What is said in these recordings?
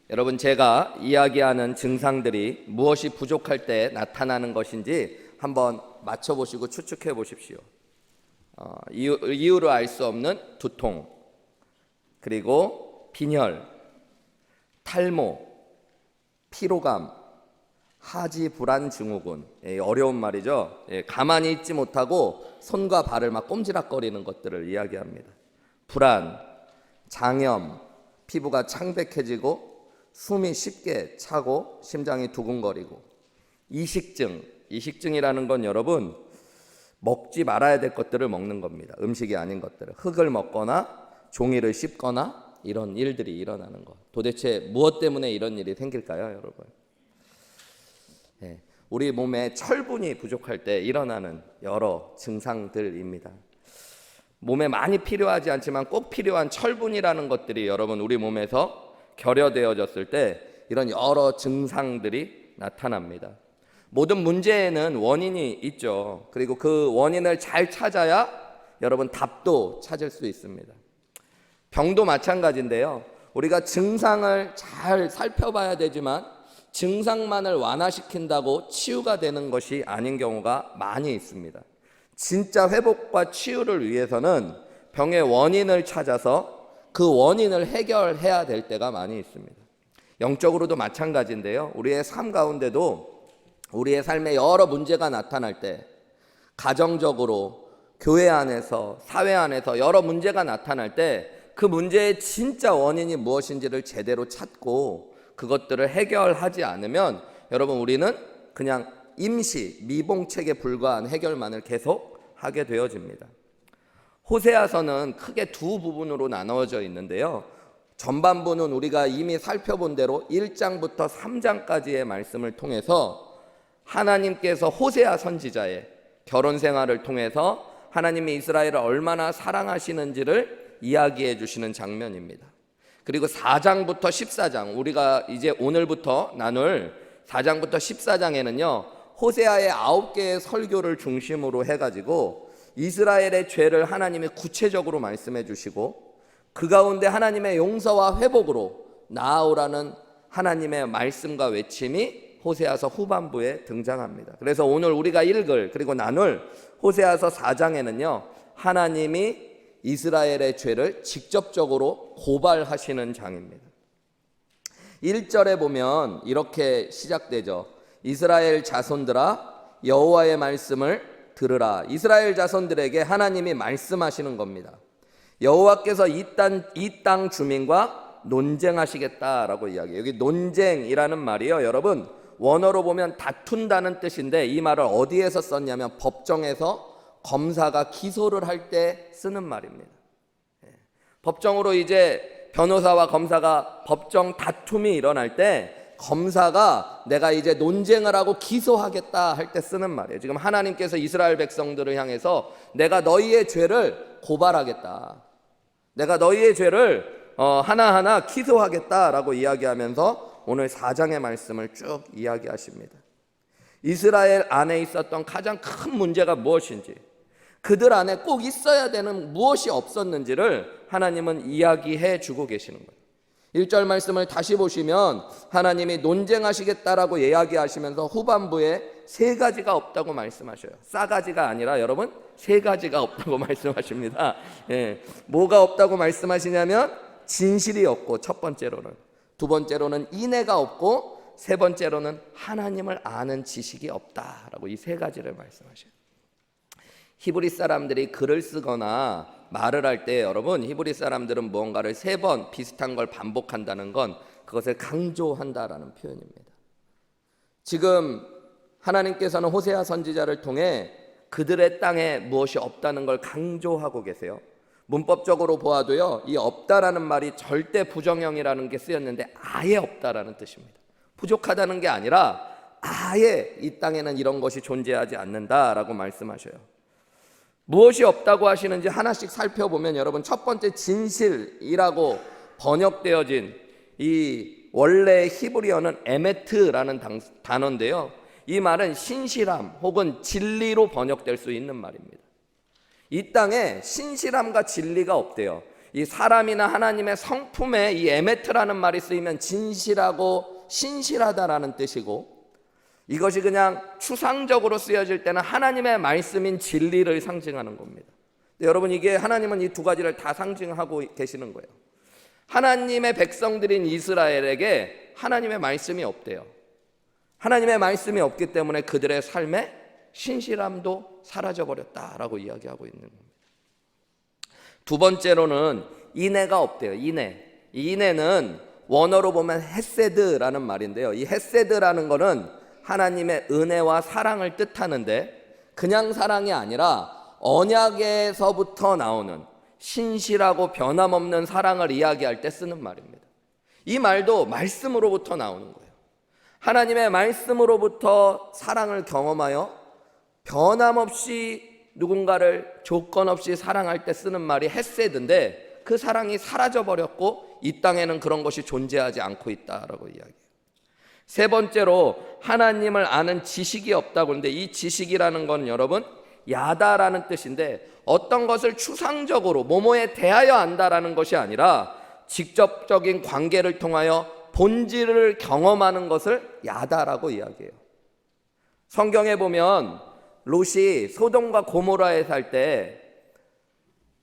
여러분, 제가 이야기하는 증상들이 무엇이 부족할 때 나타나는 것인지 한번 맞춰보시고 추측해 보십시오. 이유를 알 수 없는 두통, 그리고 빈혈, 탈모, 피로감, 하지 불안 증후군. 어려운 말이죠. 가만히 있지 못하고 손과 발을 막 꼼지락거리는 것들을 이야기합니다. 불안, 장염, 피부가 창백해지고 숨이 쉽게 차고 심장이 두근거리고, 이식증이라는 건 여러분, 먹지 말아야 될 것들을 먹는 겁니다. 음식이 아닌 것들을. 흙을 먹거나 종이를 씹거나 이런 일들이 일어나는 것. 도대체 무엇 때문에 이런 일이 생길까요, 여러분? 우리 몸에 철분이 부족할 때 일어나는 여러 증상들입니다. 몸에 많이 필요하지 않지만 꼭 필요한 철분이라는 것들이 여러분 우리 몸에서 결여되어졌을 때 이런 여러 증상들이 나타납니다. 모든 문제에는 원인이 있죠. 그리고 그 원인을 잘 찾아야 여러분 답도 찾을 수 있습니다. 병도 마찬가지인데요. 우리가 증상을 잘 살펴봐야 되지만 증상만을 완화시킨다고 치유가 되는 것이 아닌 경우가 많이 있습니다. 진짜 회복과 치유를 위해서는 병의 원인을 찾아서 그 원인을 해결해야 될 때가 많이 있습니다. 영적으로도 마찬가지인데요. 우리의 삶 가운데도 우리의 삶에 여러 문제가 나타날 때, 가정적으로, 교회 안에서, 사회 안에서 여러 문제가 나타날 때 그 문제의 진짜 원인이 무엇인지를 제대로 찾고 그것들을 해결하지 않으면 여러분 우리는 그냥 미봉책에 불과한 해결만을 계속 하게 되어집니다. 호세아서는 크게 두 부분으로 나누어져 있는데요. 전반부는 우리가 이미 살펴본 대로 1장부터 3장까지의 말씀을 통해서 하나님께서 호세아 선지자의 결혼 생활을 통해서 하나님이 이스라엘을 얼마나 사랑하시는지를 이야기해 주시는 장면입니다. 그리고 4장부터 14장, 우리가 이제 오늘부터 나눌 4장부터 14장에는요 호세아의 9개의 설교를 중심으로 해가지고 이스라엘의 죄를 하나님이 구체적으로 말씀해 주시고 그 가운데 하나님의 용서와 회복으로 나아오라는 하나님의 말씀과 외침이 호세아서 후반부에 등장합니다. 그래서 오늘 우리가 읽을 그리고 나눌 호세아서 4장에는요 하나님이 이스라엘의 죄를 직접적으로 고발하시는 장입니다. 1절에 보면 이렇게 시작되죠. 이스라엘 자손들아 여호와의 말씀을 들으라. 이스라엘 자손들에게 하나님이 말씀하시는 겁니다. 여호와께서 이 땅 주민과 논쟁하시겠다라고 이야기해요. 여기 논쟁이라는 말이요 여러분 원어로 보면 다툰다는 뜻인데 이 말을 어디에서 썼냐면 법정에서 검사가 기소를 할 때 쓰는 말입니다. 법정으로 이제 변호사와 검사가 법정 다툼이 일어날 때 검사가 내가 이제 논쟁을 하고 기소하겠다 할 때 쓰는 말이에요. 지금 하나님께서 이스라엘 백성들을 향해서 내가 너희의 죄를 고발하겠다, 내가 너희의 죄를 하나하나 기소하겠다라고 이야기하면서 오늘 4장의 말씀을 쭉 이야기하십니다. 이스라엘 안에 있었던 가장 큰 문제가 무엇인지, 그들 안에 꼭 있어야 되는 무엇이 없었는지를 하나님은 이야기해 주고 계시는 거예요. 1절 말씀을 다시 보시면 하나님이 논쟁하시겠다라고 이야기하시면서 후반부에 3가지가 없다고 말씀하셔요. 싸가지가 아니라 여러분 3가지가 없다고 말씀하십니다. 뭐가 없다고 말씀하시냐면 진실이 없고, 첫 번째로는, 두 번째로는 인애가 없고, 세 번째로는 하나님을 아는 지식이 없다라고 이 3가지를 말씀하셔요. 히브리 사람들이 글을 쓰거나 말을 할 때 여러분 히브리 사람들은 무언가를 3번 비슷한 걸 반복한다는 건 그것을 강조한다라는 표현입니다. 지금 하나님께서는 호세아 선지자를 통해 그들의 땅에 무엇이 없다는 걸 강조하고 계세요. 문법적으로 보아도요 이 없다라는 말이 절대 부정형이라는 게 쓰였는데 아예 없다라는 뜻입니다. 부족하다는 게 아니라 아예 이 땅에는 이런 것이 존재하지 않는다라고 말씀하셔요. 무엇이 없다고 하시는지 하나씩 살펴보면 여러분 첫 번째 진실이라고 번역되어진 이 원래 히브리어는 에메트라는 단어인데요. 이 말은 신실함 혹은 진리로 번역될 수 있는 말입니다. 이 땅에 신실함과 진리가 없대요. 이 사람이나 하나님의 성품에 이 에메트라는 말이 쓰이면 진실하고 신실하다라는 뜻이고, 이것이 그냥 추상적으로 쓰여질 때는 하나님의 말씀인 진리를 상징하는 겁니다. 여러분, 이게 하나님은 이 두 가지를 다 상징하고 계시는 거예요. 하나님의 백성들인 이스라엘에게 하나님의 말씀이 없대요. 하나님의 말씀이 없기 때문에 그들의 삶에 신실함도 사라져버렸다라고 이야기하고 있는 겁니다. 두 번째로는 인애가 없대요. 인애. 이 인애는 원어로 보면 헤세드라는 말인데요. 이 헤세드라는 거는 하나님의 은혜와 사랑을 뜻하는데, 그냥 사랑이 아니라 언약에서부터 나오는 신실하고 변함없는 사랑을 이야기할 때 쓰는 말입니다. 이 말도 말씀으로부터 나오는 거예요. 하나님의 말씀으로부터 사랑을 경험하여 변함없이 누군가를 조건 없이 사랑할 때 쓰는 말이 헤세드인데, 그 사랑이 사라져버렸고 이 땅에는 그런 것이 존재하지 않고 있다라고 이야기해요. 세 번째로 하나님을 아는 지식이 없다고 하는데, 이 지식이라는 건 여러분 야다라는 뜻인데, 어떤 것을 추상적으로 뭐뭐에 대하여 안다라는 것이 아니라 직접적인 관계를 통하여 본질을 경험하는 것을 야다라고 이야기해요. 성경에 보면 롯이 소돔과 고모라에 살 때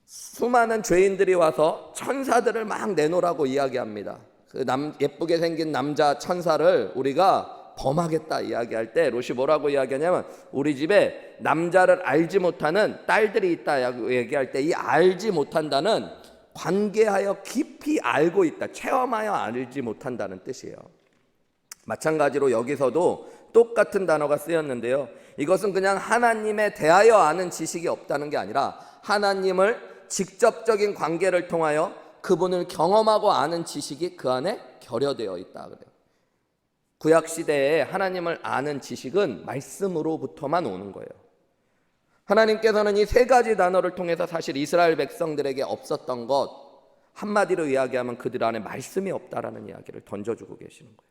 수많은 죄인들이 와서 천사들을 막 내놓으라고 이야기합니다. 그 예쁘게 생긴 남자 천사를 우리가 범하겠다 이야기할 때 롯이 뭐라고 이야기하냐면, 우리 집에 남자를 알지 못하는 딸들이 있다 얘기할 때 이 알지 못한다는 관계하여 깊이 알고 있다, 체험하여 알지 못한다는 뜻이에요. 마찬가지로 여기서도 똑같은 단어가 쓰였는데요, 이것은 그냥 하나님에 대하여 아는 지식이 없다는 게 아니라 하나님을 직접적인 관계를 통하여 그분을 경험하고 아는 지식이 그 안에 결여되어 있다 그래요. 구약시대에 하나님을 아는 지식은 말씀으로부터만 오는 거예요. 하나님께서는 이 세 가지 단어를 통해서 사실 이스라엘 백성들에게 없었던 것, 한마디로 이야기하면 그들 안에 말씀이 없다라는 이야기를 던져주고 계시는 거예요.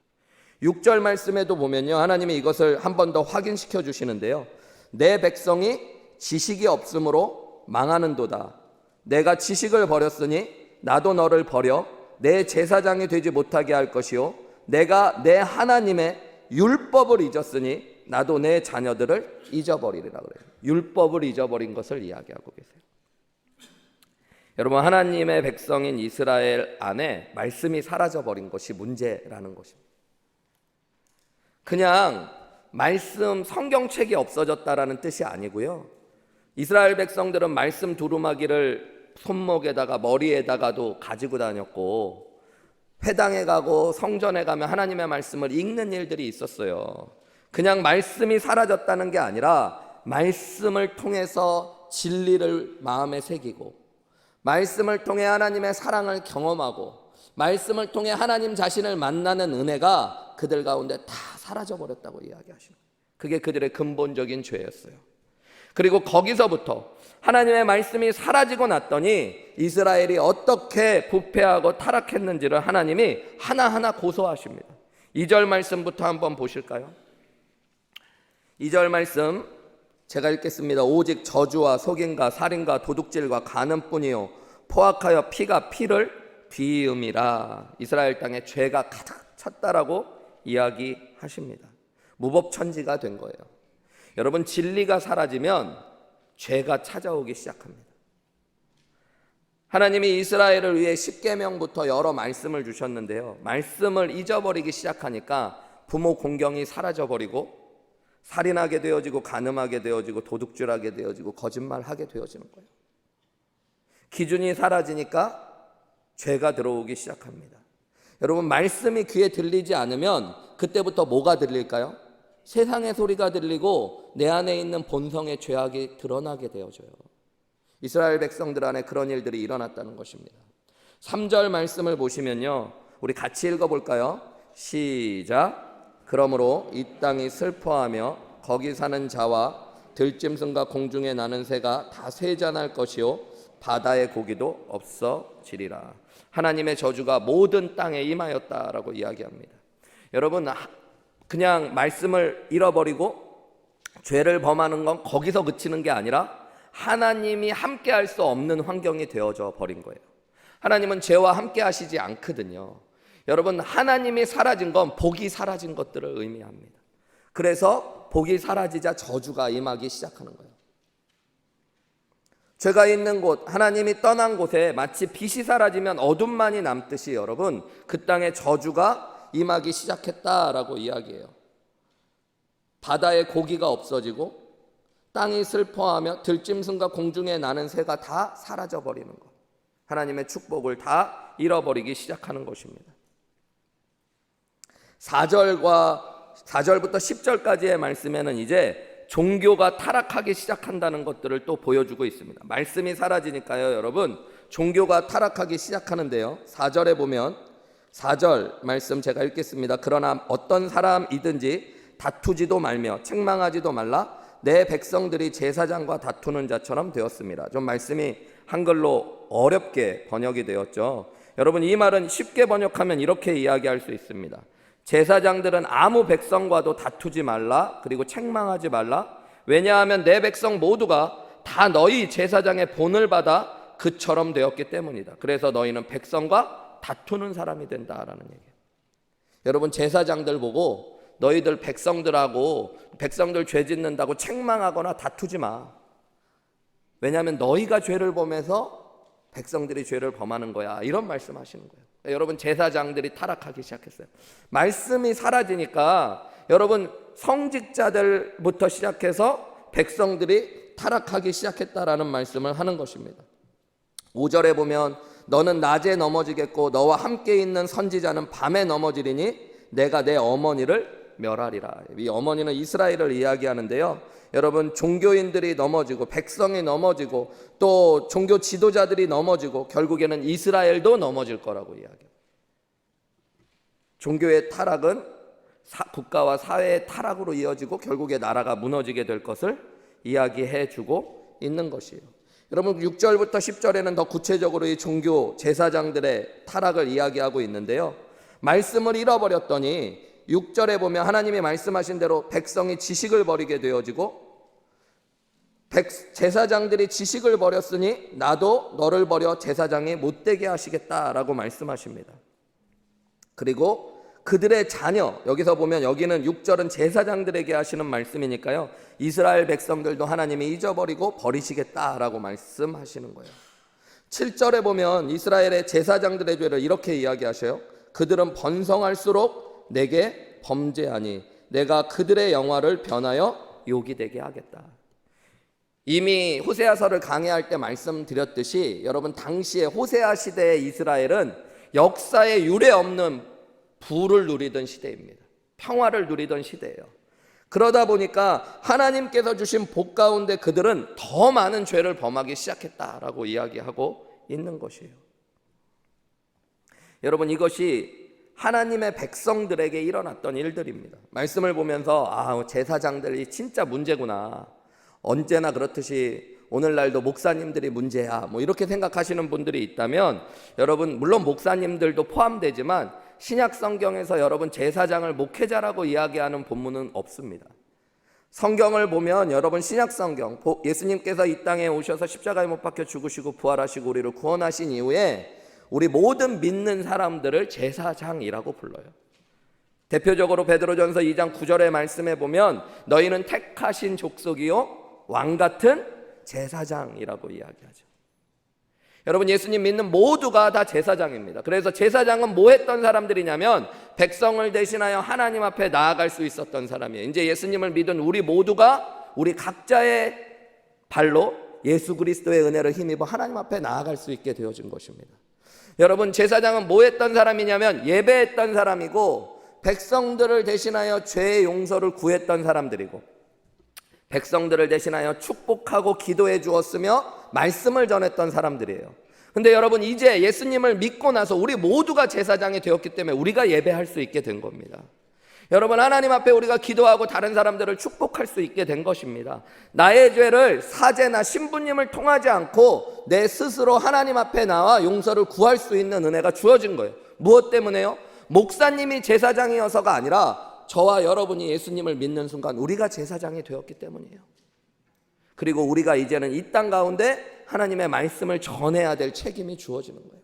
6절 말씀에도 보면요, 하나님이 이것을 한 번 더 확인시켜 주시는데요, 내 백성이 지식이 없으므로 망하는도다. 내가 지식을 버렸으니 나도 너를 버려 내 제사장이 되지 못하게 할 것이요, 내가 내 하나님의 율법을 잊었으니 나도 내 자녀들을 잊어버리리라 그래요. 율법을 잊어버린 것을 이야기하고 계세요. 여러분, 하나님의 백성인 이스라엘 안에 말씀이 사라져버린 것이 문제라는 것입니다. 그냥 말씀 성경책이 없어졌다라는 뜻이 아니고요, 이스라엘 백성들은 말씀 두루마기를 손목에다가 머리에다가도 가지고 다녔고, 회당에 가고 성전에 가면 하나님의 말씀을 읽는 일들이 있었어요. 그냥 말씀이 사라졌다는 게 아니라 말씀을 통해서 진리를 마음에 새기고, 말씀을 통해 하나님의 사랑을 경험하고, 말씀을 통해 하나님 자신을 만나는 은혜가 그들 가운데 다 사라져버렸다고 이야기하시는 거예요. 그게 그들의 근본적인 죄였어요. 그리고 거기서부터 하나님의 말씀이 사라지고 났더니 이스라엘이 어떻게 부패하고 타락했는지를 하나님이 하나하나 고소하십니다. 2절 말씀부터 한번 보실까요? 2절 말씀 제가 읽겠습니다. 오직 저주와 속임과 살인과 도둑질과 간음뿐이요 포악하여 피가 피를 뒤이음이라. 이스라엘 땅에 죄가 가득 찼다라고 이야기하십니다. 무법천지가 된 거예요. 여러분, 진리가 사라지면 죄가 찾아오기 시작합니다. 하나님이 이스라엘을 위해 십계명부터 여러 말씀을 주셨는데요, 말씀을 잊어버리기 시작하니까 부모 공경이 사라져버리고 살인하게 되어지고 간음하게 되어지고 도둑질하게 되어지고 거짓말하게 되어지는 거예요. 기준이 사라지니까 죄가 들어오기 시작합니다. 여러분, 말씀이 귀에 들리지 않으면 그때부터 뭐가 들릴까요? 세상의 소리가 들리고 내 안에 있는 본성의 죄악이 드러나게 되어져요. 이스라엘 백성들 안에 그런 일들이 일어났다는 것입니다. 3절 말씀을 보시면요, 우리 같이 읽어볼까요? 시작. 그러므로 이 땅이 슬퍼하며 거기 사는 자와 들짐승과 공중에 나는 새가 다 쇠잔할 것이요 바다의 고기도 없어지리라. 하나님의 저주가 모든 땅에 임하였다라고 이야기합니다. 여러분, 그냥 말씀을 잃어버리고 죄를 범하는 건 거기서 그치는 게 아니라 하나님이 함께할 수 없는 환경이 되어져 버린 거예요. 하나님은 죄와 함께 하시지 않거든요. 여러분, 하나님이 사라진 건 복이 사라진 것들을 의미합니다. 그래서 복이 사라지자 저주가 임하기 시작하는 거예요. 죄가 있는 곳, 하나님이 떠난 곳에 마치 빛이 사라지면 어둠만이 남듯이 여러분, 그 땅에 저주가 임하기 시작했다라고 이야기해요. 바다에 고기가 없어지고 땅이 슬퍼하며 들짐승과 공중에 나는 새가 다 사라져버리는 것, 하나님의 축복을 다 잃어버리기 시작하는 것입니다. 4절부터 10절까지의 말씀에는 이제 종교가 타락하기 시작한다는 것들을 또 보여주고 있습니다. 말씀이 사라지니까요, 여러분, 종교가 타락하기 시작하는데요. 4절에 보면, 4절 말씀 제가 읽겠습니다. 그러나 어떤 사람이든지 다투지도 말며 책망하지도 말라, 내 백성들이 제사장과 다투는 자처럼 되었습니다. 좀 말씀이 한글로 어렵게 번역이 되었죠. 여러분, 이 말은 쉽게 번역하면 이렇게 이야기할 수 있습니다. 제사장들은 아무 백성과도 다투지 말라, 그리고 책망하지 말라. 왜냐하면 내 백성 모두가 다 너희 제사장의 본을 받아 그처럼 되었기 때문이다. 그래서 너희는 백성과 다투는 사람이 된다라는 얘기예요. 여러분, 제사장들 보고 너희들 백성들하고 백성들 죄 짓는다고 책망하거나 다투지 마. 왜냐하면 너희가 죄를 범해서 백성들이 죄를 범하는 거야, 이런 말씀하시는 거예요. 여러분, 제사장들이 타락하기 시작했어요. 말씀이 사라지니까 여러분, 성직자들부터 시작해서 백성들이 타락하기 시작했다라는 말씀을 하는 것입니다. 5절에 보면 너는 낮에 넘어지겠고 너와 함께 있는 선지자는 밤에 넘어지리니 내가 내 어머니를 멸하리라. 이 어머니는 이스라엘을 이야기하는데요. 여러분, 종교인들이 넘어지고 백성이 넘어지고 또 종교 지도자들이 넘어지고 결국에는 이스라엘도 넘어질 거라고 이야기해요. 종교의 타락은 국가와 사회의 타락으로 이어지고 결국에 나라가 무너지게 될 것을 이야기해 주고 있는 것이에요. 여러분, 6절부터 10절에는 더 구체적으로 이 종교 제사장들의 타락을 이야기하고 있는데요. 말씀을 잃어버렸더니 6절에 보면 하나님이 말씀하신 대로 백성이 지식을 버리게 되어지고 제사장들이 지식을 버렸으니 나도 너를 버려 제사장이 못되게 하시겠다라고 말씀하십니다. 그리고 그들의 자녀, 여기서 보면 여기는 6절은 제사장들에게 하시는 말씀이니까요, 이스라엘 백성들도 하나님이 잊어버리고 버리시겠다라고 말씀하시는 거예요. 7절에 보면 이스라엘의 제사장들의 죄를 이렇게 이야기하셔요. 그들은 번성할수록 내게 범죄하니 내가 그들의 영화를 변하여 욕이 되게 하겠다. 이미 호세아서를 강해할 때 말씀드렸듯이 여러분, 당시에 호세아 시대의 이스라엘은 역사에 유례 없는 부를 누리던 시대입니다. 평화를 누리던 시대예요. 그러다 보니까 하나님께서 주신 복 가운데 그들은 더 많은 죄를 범하기 시작했다라고 이야기하고 있는 것이에요. 여러분, 이것이 하나님의 백성들에게 일어났던 일들입니다. 말씀을 보면서 제사장들이 진짜 문제구나, 언제나 그렇듯이 오늘날도 목사님들이 문제야, 이렇게 생각하시는 분들이 있다면, 여러분, 물론 목사님들도 포함되지만 신약 성경에서 여러분 제사장을 목회자라고 이야기하는 본문은 없습니다. 성경을 보면 여러분, 신약 성경, 예수님께서 이 땅에 오셔서 십자가에 못 박혀 죽으시고 부활하시고 우리를 구원하신 이후에 우리 모든 믿는 사람들을 제사장이라고 불러요. 대표적으로 베드로전서 2장 9절의 말씀에 보면 너희는 택하신 족속이요 왕같은 제사장이라고 이야기하죠. 여러분, 예수님 믿는 모두가 다 제사장입니다. 그래서 제사장은 뭐 했던 사람들이냐면 백성을 대신하여 하나님 앞에 나아갈 수 있었던 사람이에요. 이제 예수님을 믿은 우리 모두가 우리 각자의 발로 예수 그리스도의 은혜를 힘입어 하나님 앞에 나아갈 수 있게 되어진 것입니다. 여러분, 제사장은 뭐 했던 사람이냐면 예배했던 사람이고 백성들을 대신하여 죄의 용서를 구했던 사람들이고 백성들을 대신하여 축복하고 기도해 주었으며 말씀을 전했던 사람들이에요. 근데 여러분, 이제 예수님을 믿고 나서 우리 모두가 제사장이 되었기 때문에 우리가 예배할 수 있게 된 겁니다. 여러분, 하나님 앞에 우리가 기도하고 다른 사람들을 축복할 수 있게 된 것입니다. 나의 죄를 사제나 신부님을 통하지 않고 내 스스로 하나님 앞에 나와 용서를 구할 수 있는 은혜가 주어진 거예요. 무엇 때문에요? 목사님이 제사장이어서가 아니라 저와 여러분이 예수님을 믿는 순간 우리가 제사장이 되었기 때문이에요. 그리고 우리가 이제는 이 땅 가운데 하나님의 말씀을 전해야 될 책임이 주어지는 거예요.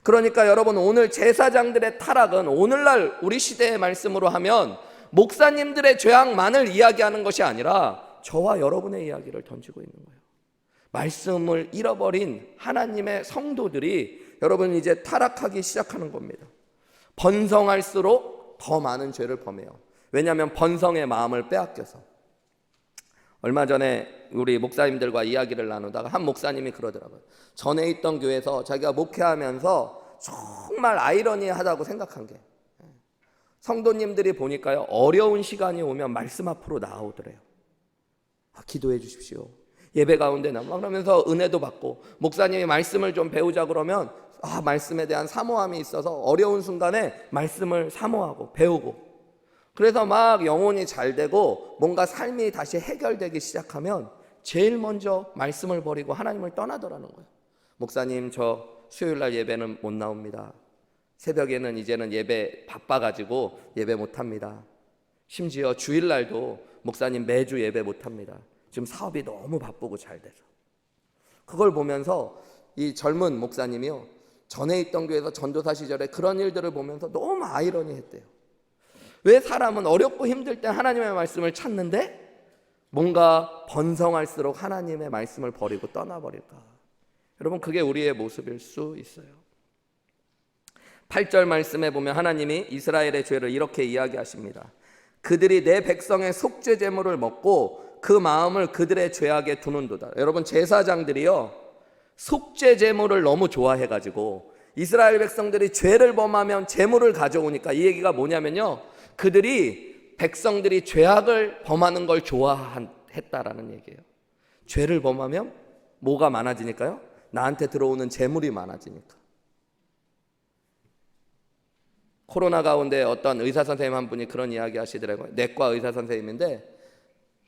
그러니까 여러분, 오늘 제사장들의 타락은 오늘날 우리 시대의 말씀으로 하면 목사님들의 죄악만을 이야기하는 것이 아니라 저와 여러분의 이야기를 던지고 있는 거예요. 말씀을 잃어버린 하나님의 성도들이 여러분 이제 타락하기 시작하는 겁니다. 번성할수록 더 많은 죄를 범해요. 왜냐하면 번성의 마음을 빼앗겨서. 얼마 전에 우리 목사님들과 이야기를 나누다가 한 목사님이 그러더라고요. 전에 있던 교회에서 자기가 목회하면서 정말 아이러니하다고 생각한 게, 성도님들이 보니까요, 어려운 시간이 오면 말씀 앞으로 나오더래요. 기도해 주십시오. 예배 가운데 나와 그러면서 은혜도 받고, 목사님이 말씀을 좀 배우자 그러면 말씀에 대한 사모함이 있어서 어려운 순간에 말씀을 사모하고 배우고, 그래서 막 영혼이 잘 되고 뭔가 삶이 다시 해결되기 시작하면 제일 먼저 말씀을 버리고 하나님을 떠나더라는 거예요. 목사님, 저 수요일날 예배는 못 나옵니다. 새벽에는 이제는 예배 바빠가지고 예배 못합니다. 심지어 주일날도 목사님 매주 예배 못합니다. 지금 사업이 너무 바쁘고 잘 돼서. 그걸 보면서 이 젊은 목사님이요, 전에 있던 교회에서 전도사 시절에 그런 일들을 보면서 너무 아이러니했대요. 왜 사람은 어렵고 힘들 때 하나님의 말씀을 찾는데 뭔가 번성할수록 하나님의 말씀을 버리고 떠나버릴까? 여러분, 그게 우리의 모습일 수 있어요. 8절 말씀에 보면 하나님이 이스라엘의 죄를 이렇게 이야기하십니다. 그들이 내 백성의 속죄 제물을 먹고 그 마음을 그들의 죄악에 두는도다. 여러분, 제사장들이요, 속죄 제물을 너무 좋아해가지고 이스라엘 백성들이 죄를 범하면 제물을 가져오니까, 이 얘기가 뭐냐면요, 그들이 백성들이 죄악을 범하는 걸 좋아했다라는 얘기예요. 죄를 범하면 뭐가 많아지니까요? 나한테 들어오는 재물이 많아지니까. 코로나 가운데 어떤 의사 선생님 한 분이 그런 이야기 하시더라고요. 내과 의사 선생님인데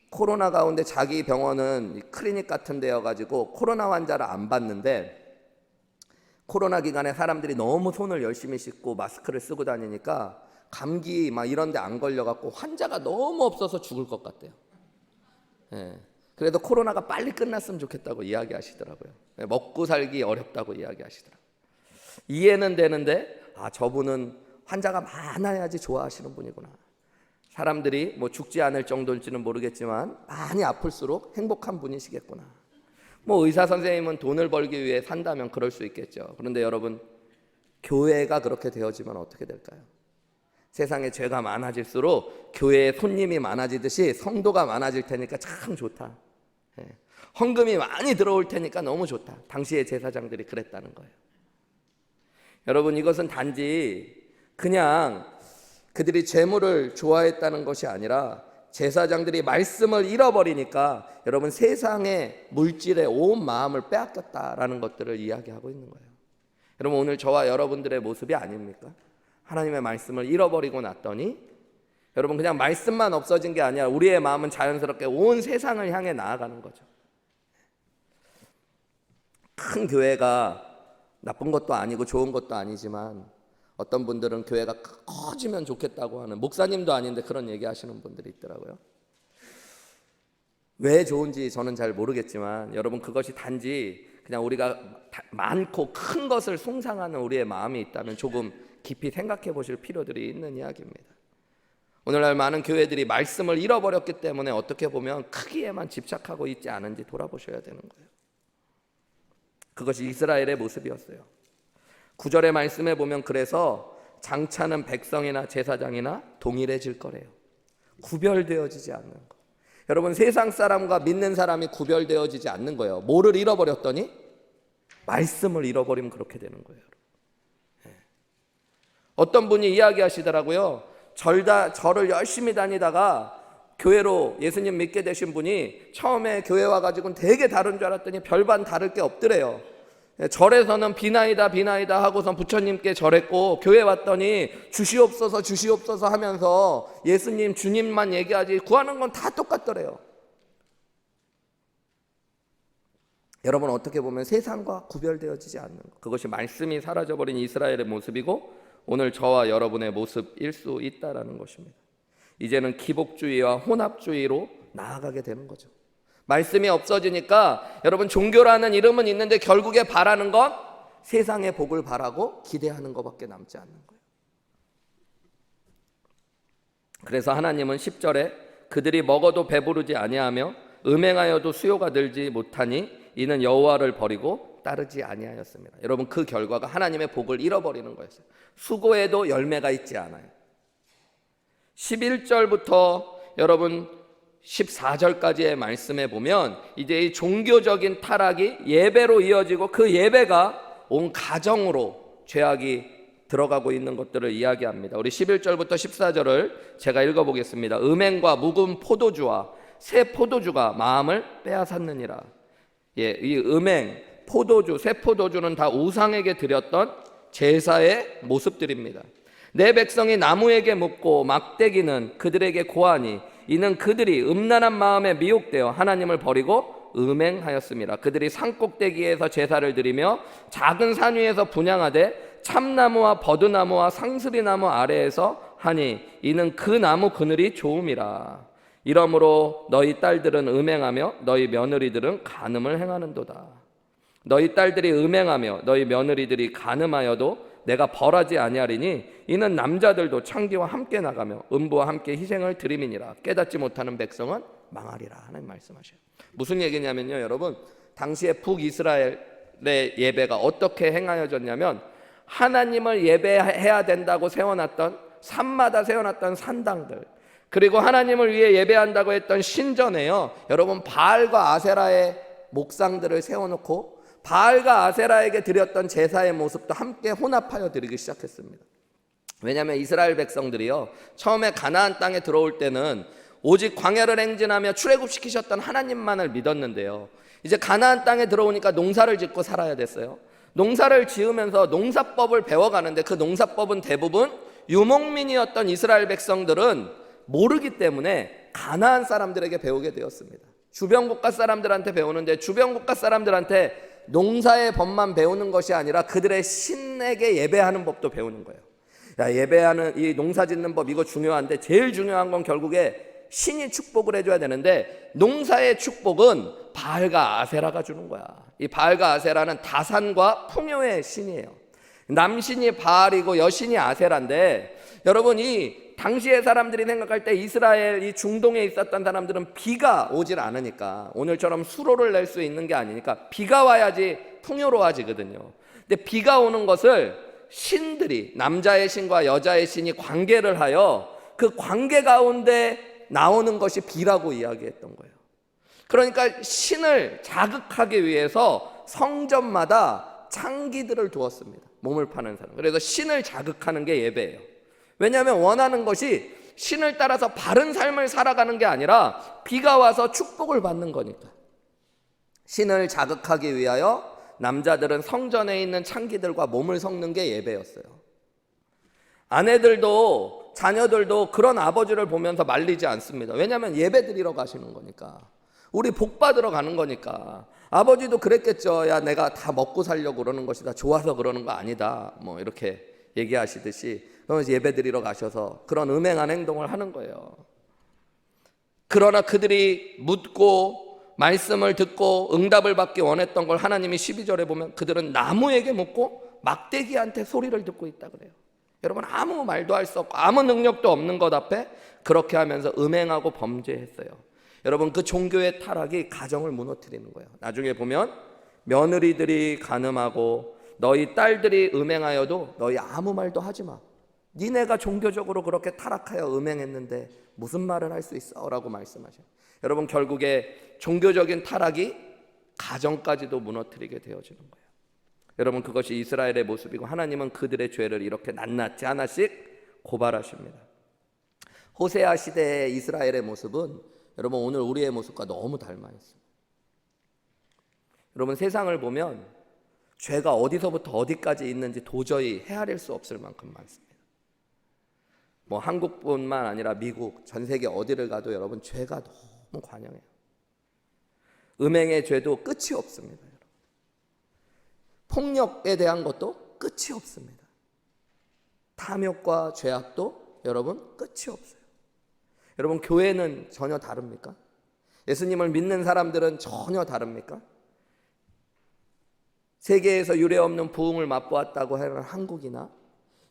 코로나 가운데 자기 병원은 클리닉 같은 데여가지고 코로나 환자를 안 받는데, 코로나 기간에 사람들이 너무 손을 열심히 씻고 마스크를 쓰고 다니니까 감기 막 이런 데 안 걸려갖고 환자가 너무 없어서 죽을 것 같대요. 그래도 코로나가 빨리 끝났으면 좋겠다고 이야기하시더라고요. 먹고 살기 어렵다고 이야기하시더라고요. 이해는 되는데, 저분은 환자가 많아야지 좋아하시는 분이구나. 사람들이 뭐 죽지 않을 정도일지는 모르겠지만 많이 아플수록 행복한 분이시겠구나. 뭐 의사 선생님은 돈을 벌기 위해 산다면 그럴 수 있겠죠. 그런데 여러분, 교회가 그렇게 되어지면 어떻게 될까요? 세상에 죄가 많아질수록 교회에 손님이 많아지듯이 성도가 많아질 테니까 참 좋다. 헌금이 많이 들어올 테니까 너무 좋다. 당시의 제사장들이 그랬다는 거예요. 여러분, 이것은 단지 그냥 그들이 재물을 좋아했다는 것이 아니라 제사장들이 말씀을 잃어버리니까 여러분, 세상의 물질에 온 마음을 빼앗겼다라는 것들을 이야기하고 있는 거예요. 여러분, 오늘 저와 여러분들의 모습이 아닙니까? 하나님의 말씀을 잃어버리고 났더니 여러분, 그냥 말씀만 없어진 게 아니라 우리의 마음은 자연스럽게 온 세상을 향해 나아가는 거죠. 큰 교회가 나쁜 것도 아니고 좋은 것도 아니지만 어떤 분들은 교회가 커지면 좋겠다고 하는, 목사님도 아닌데 그런 얘기 하시는 분들이 있더라고요. 왜 좋은지 저는 잘 모르겠지만 여러분, 그것이 단지 그냥 우리가 많고 큰 것을 숭상하는 우리의 마음이 있다면 조금 깊이 생각해 보실 필요들이 있는 이야기입니다. 오늘날 많은 교회들이 말씀을 잃어버렸기 때문에 어떻게 보면 크기에만 집착하고 있지 않은지 돌아보셔야 되는 거예요. 그것이 이스라엘의 모습이었어요. 9절의 말씀에 보면 그래서 장차는 백성이나 제사장이나 동일해질 거래요. 구별되어지지 않는 거. 여러분, 세상 사람과 믿는 사람이 구별되어지지 않는 거예요. 뭐를 잃어버렸더니? 말씀을 잃어버리면 그렇게 되는 거예요. 어떤 분이 이야기하시더라고요. 절을 열심히 다니다가 교회로 예수님 믿게 되신 분이 처음에 교회 와가지고는 되게 다른 줄 알았더니 별반 다를 게 없더래요. 절에서는 비나이다 비나이다 하고선 부처님께 절했고, 교회 왔더니 주시옵소서 주시옵소서 하면서 예수님 주님만 얘기하지 구하는 건 다 똑같더래요. 여러분, 어떻게 보면 세상과 구별되어지지 않는 것, 그것이 말씀이 사라져버린 이스라엘의 모습이고 오늘 저와 여러분의 모습일 수 있다라는 것입니다. 이제는 기복주의와 혼합주의로 나아가게 되는 거죠. 말씀이 없어지니까 여러분, 종교라는 이름은 있는데 결국에 바라는 건 세상의 복을 바라고 기대하는 것밖에 남지 않는 거예요. 그래서 하나님은 10절에 그들이 먹어도 배부르지 아니하며 음행하여도 수요가 늘지 못하니 이는 여호와를 버리고 따르지 아니하였습니다. 여러분, 그 결과가 하나님의 복을 잃어버리는 거였어요. 수고에도 열매가 있지 않아요. 11절부터 여러분 14절까지의 말씀에 보면 이제 이 종교적인 타락이 예배로 이어지고 그 예배가 온 가정으로 죄악이 들어가고 있는 것들을 이야기합니다. 우리 11절부터 14절을 제가 읽어보겠습니다. 음행과 묵은 포도주와 새 포도주가 마음을 빼앗았느니라. 이 음행, 포도주, 새 포도주는 다 우상에게 드렸던 제사의 모습들입니다. 내 백성이 나무에게 묻고 막대기는 그들에게 고하니 이는 그들이 음란한 마음에 미혹되어 하나님을 버리고 음행하였습니다. 그들이 산꼭대기에서 제사를 드리며 작은 산 위에서 분향하되 참나무와 버드나무와 상스리나무 아래에서 하니 이는 그 나무 그늘이 좋음이라. 이러므로 너희 딸들은 음행하며 너희 며느리들은 간음을 행하는도다. 너희 딸들이 음행하며 너희 며느리들이 간음하여도 내가 벌하지 아니하리니 이는 남자들도 창기와 함께 나가며 음부와 함께 희생을 드림이니라. 깨닫지 못하는 백성은 망하리라. 하나님 말씀하셔요. 무슨 얘기냐면요, 여러분, 당시에 북이스라엘의 예배가 어떻게 행하여졌냐면 하나님을 예배해야 된다고 세워놨던 산마다 세워놨던 산당들, 그리고 하나님을 위해 예배한다고 했던 신전에요, 여러분, 바알과 아세라의 목상들을 세워놓고 바알과 아세라에게 드렸던 제사의 모습도 함께 혼합하여 드리기 시작했습니다. 왜냐하면 이스라엘 백성들이요, 처음에 가나안 땅에 들어올 때는 오직 광야를 행진하며 출애굽시키셨던 하나님만을 믿었는데요, 이제 가나안 땅에 들어오니까 농사를 짓고 살아야 됐어요. 농사를 지으면서 농사법을 배워가는데 그 농사법은 대부분 유목민이었던 이스라엘 백성들은 모르기 때문에 가나안 사람들에게 배우게 되었습니다. 주변 국가 사람들한테 배우는데 주변 국가 사람들한테 농사의 법만 배우는 것이 아니라 그들의 신에게 예배하는 법도 배우는 거예요. 야, 예배하는 이 농사 짓는 법 이거 중요한데 제일 중요한 건 결국에 신이 축복을 해줘야 되는데 농사의 축복은 바알과 아세라가 주는 거야. 이 바알과 아세라는 다산과 풍요의 신이에요. 남신이 바알이고 여신이 아세라인데, 여러분, 이 당시의 사람들이 생각할 때 이스라엘 이 중동에 있었던 사람들은 비가 오질 않으니까, 오늘처럼 수로를 낼 수 있는 게 아니니까 비가 와야지 풍요로워지거든요. 근데 비가 오는 것을 신들이, 남자의 신과 여자의 신이 관계를 하여 그 관계 가운데 나오는 것이 비라고 이야기했던 거예요. 그러니까 신을 자극하기 위해서 성전마다 창기들을 두었습니다. 몸을 파는 사람. 그래서 신을 자극하는 게 예배예요. 왜냐하면 원하는 것이 신을 따라서 바른 삶을 살아가는 게 아니라 비가 와서 축복을 받는 거니까. 신을 자극하기 위하여 남자들은 성전에 있는 창기들과 몸을 섞는 게 예배였어요. 아내들도 자녀들도 그런 아버지를 보면서 말리지 않습니다. 왜냐하면 예배 드리러 가시는 거니까, 우리 복 받으러 가는 거니까. 아버지도 그랬겠죠. 야, 내가 다 먹고 살려고 그러는 것이다, 좋아서 그러는 거 아니다, 뭐 이렇게 얘기하시듯이 예배 드리러 가셔서 그런 음행한 행동을 하는 거예요. 그러나 그들이 묻고 말씀을 듣고 응답을 받기 원했던 걸 하나님이 12절에 보면 그들은 나무에게 묻고 막대기한테 소리를 듣고 있다 그래요. 여러분, 아무 말도 할 수 없고 아무 능력도 없는 것 앞에 그렇게 하면서 음행하고 범죄했어요. 여러분, 그 종교의 타락이 가정을 무너뜨리는 거예요. 나중에 보면 며느리들이 간음하고 너희 딸들이 음행하여도 너희 아무 말도 하지 마. 니네가 종교적으로 그렇게 타락하여 음행했는데 무슨 말을 할 수 있어? 라고 말씀하셔요. 여러분, 결국에 종교적인 타락이 가정까지도 무너뜨리게 되어지는 거예요. 여러분, 그것이 이스라엘의 모습이고 하나님은 그들의 죄를 이렇게 낱낱이 하나씩 고발하십니다. 호세아 시대의 이스라엘의 모습은 여러분 오늘 우리의 모습과 너무 닮아 있습니다. 여러분, 세상을 보면 죄가 어디서부터 어디까지 있는지 도저히 헤아릴 수 없을 만큼 많습니다. 뭐 한국뿐만 아니라 미국, 전 세계 어디를 가도 여러분 죄가 너무 관영해요. 음행의 죄도 끝이 없습니다. 여러분. 폭력에 대한 것도 끝이 없습니다. 탐욕과 죄악도 여러분 끝이 없어요. 여러분, 교회는 전혀 다릅니까? 예수님을 믿는 사람들은 전혀 다릅니까? 세계에서 유례없는 부흥을 맛보았다고 하는 한국이나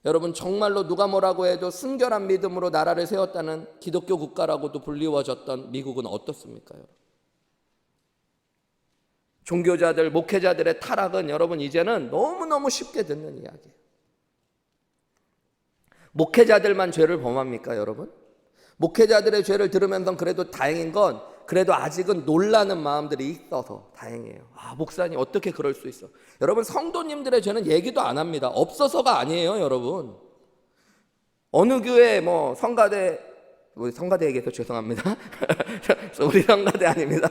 여러분 정말로 누가 뭐라고 해도 순결한 믿음으로 나라를 세웠다는 기독교 국가라고도 불리워졌던 미국은 어떻습니까? 여러분? 종교자들, 목회자들의 타락은 여러분 이제는 너무너무 쉽게 듣는 이야기예요. 목회자들만 죄를 범합니까, 여러분? 목회자들의 죄를 들으면서 그래도 다행인 건 그래도 아직은 놀라는 마음들이 있어서 다행이에요. 아, 목사님 어떻게 그럴 수 있어? 여러분 성도님들의 죄는 얘기도 안 합니다. 없어서가 아니에요, 여러분. 어느 교회 뭐 성가대, 우리 성가대 얘기해서 죄송합니다. 우리 성가대 아닙니다.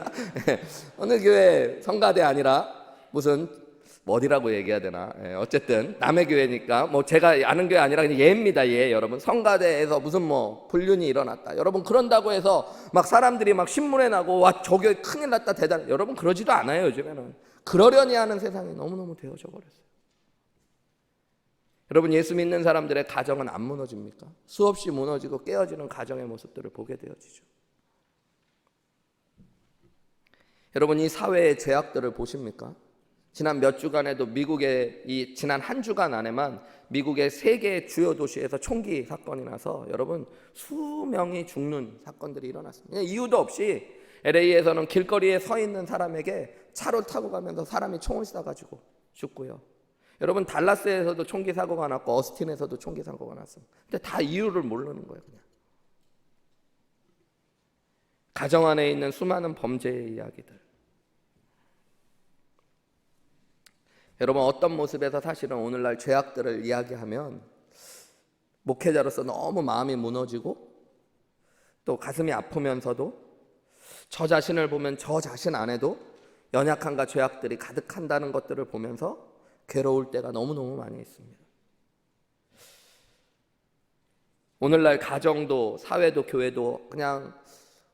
어느 교회 성가대 아니라 무슨 어디라고 얘기해야 되나? 어쨌든 남의 교회니까 뭐 제가 아는 교회 아니라 그냥 예입니다. 예, 여러분 성가대에서 무슨 뭐 불륜이 일어났다. 여러분 그런다고 해서 막 사람들이 막 신문에 나고 와 저 교회 큰일 났다 대단. 여러분 그러지도 않아요. 요즘에는 그러려니 하는 세상이 너무너무 되어져 버렸어요. 여러분 예수 믿는 사람들의 가정은 안 무너집니까? 수없이 무너지고 깨어지는 가정의 모습들을 보게 되어지죠. 여러분 이 사회의 죄악들을 보십니까? 지난 몇 주간에도 미국의 지난 한 주간 안에만 미국의 3개의 주요 도시에서 총기 사건이 나서 여러분 수명이 죽는 사건들이 일어났습니다. 이유도 없이 LA에서는 길거리에 서 있는 사람에게 차로 타고 가면서 사람이 총을 쏴가지고 죽고요. 여러분 달라스에서도 총기 사고가 났고 어스틴에서도 총기 사고가 났습니다. 근데 다 이유를 모르는 거예요. 그냥 가정 안에 있는 수많은 범죄의 이야기들. 여러분 어떤 모습에서 사실은 오늘날 죄악들을 이야기하면 목회자로서 너무 마음이 무너지고 또 가슴이 아프면서도 저 자신을 보면 저 자신 안에도 연약함과 죄악들이 가득한다는 것들을 보면서 괴로울 때가 너무너무 많이 있습니다. 오늘날 가정도 사회도 교회도 그냥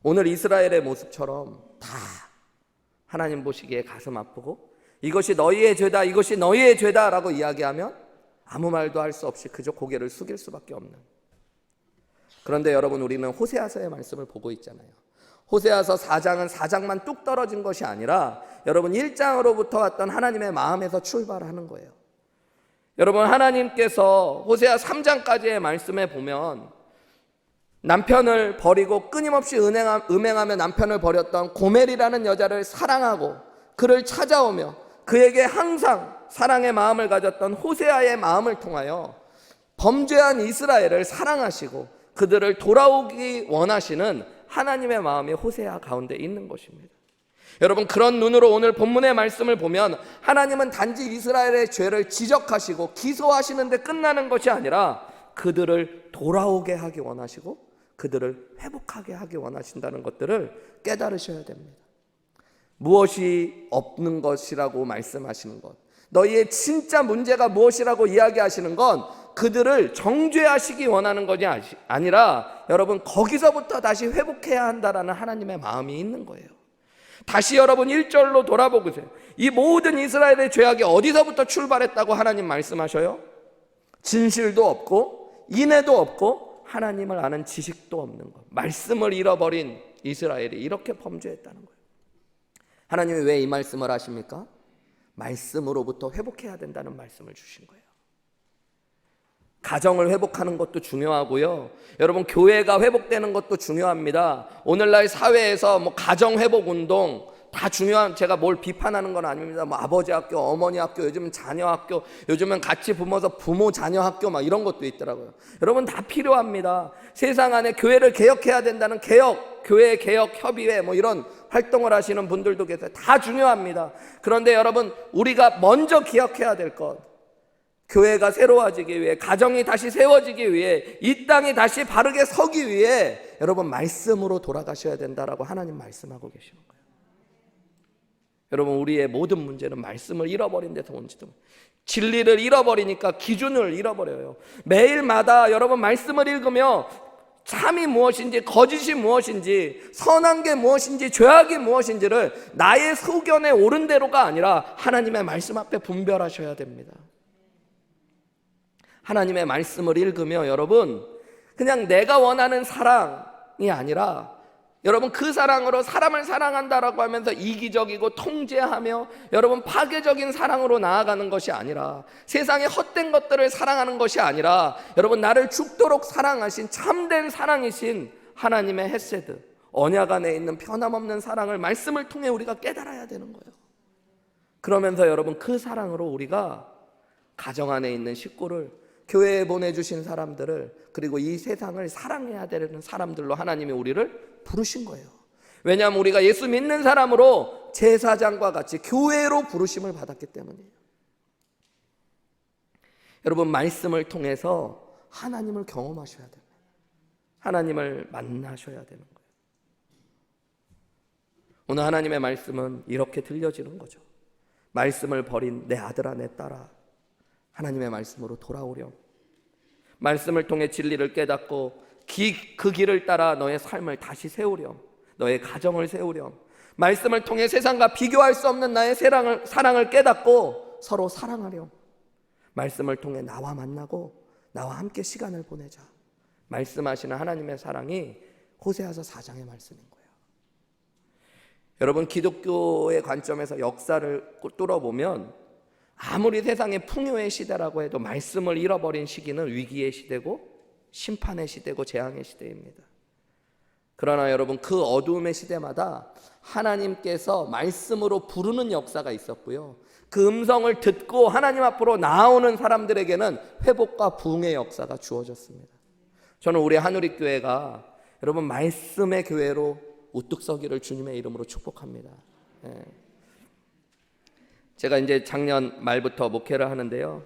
오늘 이스라엘의 모습처럼 다 하나님 보시기에 가슴 아프고 이것이 너희의 죄다, 이것이 너희의 죄다라고 이야기하면 아무 말도 할 수 없이 그저 고개를 숙일 수밖에 없는. 그런데 여러분 우리는 호세아서의 말씀을 보고 있잖아요. 호세아서 4장은 4장만 뚝 떨어진 것이 아니라 여러분 1장으로부터 왔던 하나님의 마음에서 출발하는 거예요. 여러분 하나님께서 호세아 3장까지의 말씀에 보면 남편을 버리고 끊임없이 음행하며 남편을 버렸던 고멜이라는 여자를 사랑하고 그를 찾아오며 그에게 항상 사랑의 마음을 가졌던 호세아의 마음을 통하여 범죄한 이스라엘을 사랑하시고 그들을 돌아오기 원하시는 하나님의 마음이 호세아 가운데 있는 것입니다. 여러분 그런 눈으로 오늘 본문의 말씀을 보면 하나님은 단지 이스라엘의 죄를 지적하시고 기소하시는데 끝나는 것이 아니라 그들을 돌아오게 하기 원하시고 그들을 회복하게 하기 원하신다는 것들을 깨달으셔야 됩니다. 무엇이 없는 것이라고 말씀하시는 것, 너희의 진짜 문제가 무엇이라고 이야기하시는 건 그들을 정죄하시기 원하는 것이 아니라 여러분 거기서부터 다시 회복해야 한다라는 하나님의 마음이 있는 거예요. 다시 여러분 1절로 돌아보세요. 이 모든 이스라엘의 죄악이 어디서부터 출발했다고 하나님 말씀하셔요? 진실도 없고 인애도 없고 하나님을 아는 지식도 없는 것, 말씀을 잃어버린 이스라엘이 이렇게 범죄했다는 거예요. 하나님이 왜 이 말씀을 하십니까? 말씀으로부터 회복해야 된다는 말씀을 주신 거예요. 가정을 회복하는 것도 중요하고요. 여러분 교회가 회복되는 것도 중요합니다. 오늘날 사회에서 뭐 가정 회복 운동 다 중요한, 제가 뭘 비판하는 건 아닙니다. 뭐 아버지 학교, 어머니 학교, 요즘은 자녀 학교, 요즘은 같이 부모서 부모 자녀 학교 막 이런 것도 있더라고요. 여러분 다 필요합니다. 세상 안에 교회를 개혁해야 된다는 교회 개혁 협의회 뭐 이런 활동을 하시는 분들도 계세요. 다 중요합니다. 그런데 여러분 우리가 먼저 기억해야 될 것, 교회가 새로워지기 위해, 가정이 다시 세워지기 위해, 이 땅이 다시 바르게 서기 위해 여러분 말씀으로 돌아가셔야 된다라고 하나님 말씀하고 계시는 거예요. 여러분 우리의 모든 문제는 말씀을 잃어버린 데서 온지도, 진리를 잃어버리니까 기준을 잃어버려요. 매일마다 여러분 말씀을 읽으며 참이 무엇인지, 거짓이 무엇인지, 선한 게 무엇인지, 죄악이 무엇인지를 나의 소견에 옳은 대로가 아니라 하나님의 말씀 앞에 분별하셔야 됩니다. 하나님의 말씀을 읽으며 여러분 그냥 내가 원하는 사랑이 아니라 여러분, 그 사랑으로 사람을 사랑한다라고 하면서 이기적이고 통제하며 여러분 파괴적인 사랑으로 나아가는 것이 아니라, 세상의 헛된 것들을 사랑하는 것이 아니라, 여러분 나를 죽도록 사랑하신 참된 사랑이신 하나님의 헤세드, 언약 안에 있는 변함없는 사랑을 말씀을 통해 우리가 깨달아야 되는 거예요. 그러면서 여러분 그 사랑으로 우리가 가정 안에 있는 식구를, 교회에 보내주신 사람들을, 그리고 이 세상을 사랑해야 되는 사람들로 하나님이 우리를 부르신 거예요. 왜냐하면 우리가 예수 믿는 사람으로 제사장과 같이 교회로 부르심을 받았기 때문이에요. 여러분, 말씀을 통해서 하나님을 경험하셔야 됩니다. 하나님을 만나셔야 되는 거예요. 오늘 하나님의 말씀은 이렇게 들려지는 거죠. 말씀을 버린 내 아들아 내 딸아, 하나님의 말씀으로 돌아오렴. 말씀을 통해 진리를 깨닫고 그 길을 따라 너의 삶을 다시 세우렴. 너의 가정을 세우렴. 말씀을 통해 세상과 비교할 수 없는 나의 사랑을 깨닫고 서로 사랑하렴. 말씀을 통해 나와 만나고 나와 함께 시간을 보내자. 말씀하시는 하나님의 사랑이 호세아서 4장의 말씀인 거예요. 여러분, 기독교의 관점에서 역사를 뚫어보면 아무리 세상의 풍요의 시대라고 해도 말씀을 잃어버린 시기는 위기의 시대고 심판의 시대고 재앙의 시대입니다. 그러나 여러분, 그 어두움의 시대마다 하나님께서 말씀으로 부르는 역사가 있었고요, 그 음성을 듣고 하나님 앞으로 나오는 사람들에게는 회복과 부흥의 역사가 주어졌습니다. 저는 우리 한우리교회가 여러분 말씀의 교회로 우뚝 서기를 주님의 이름으로 축복합니다. 제가 이제 작년 말부터 목회를 하는데요,